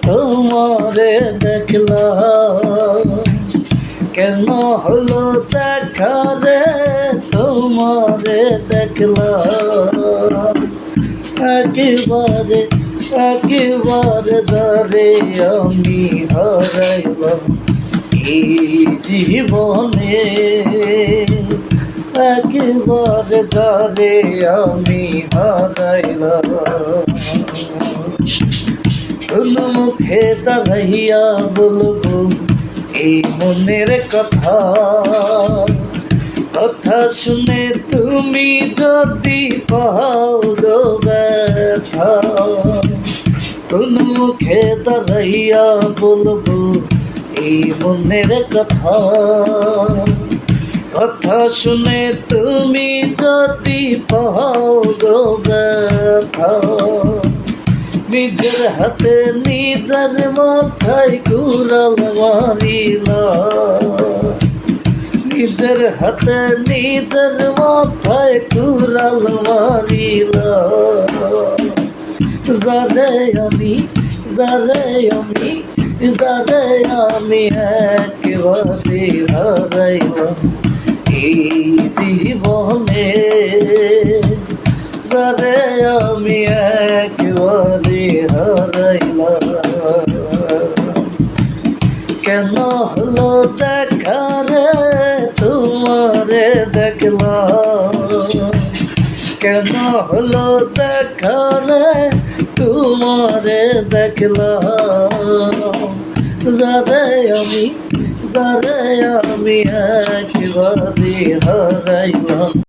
তোমারে দেখলাম, কেন হলো দেখা রে তোমারে দেখলাম। একেবারে একেবারে ধরে আমি হারাইলাম এই জীবনে, একেবারে ধরে আমি হারাইলাম। কোন মুখে দাঁড়াইয়া বলবো এই মনের কথা, কথা শুনে তুমি যদি পাও গো ব্যথা। কোন মুখে দাঁড়াইয়া বলবো এই মনের কথা, কথা শুনে তুমি যদি পাও গো ব্যথা। নিজের হাতে নিজের মাথায় কুড়াল মারিলা, নিজের হাতে নিজের মাথায় কুড়াল মারিলা। যারে আমি যারে আমি যারে আমি একেবারে হারাইলাম এই জীবনে, যারে আমি একেবারে হারাইলাম। কেন হলো দেখা রে তোমারে দেখলাম, কেন হলো দেখা রে তোমারে দেখলাম। যারে আমি একেবারে হারাইলাম।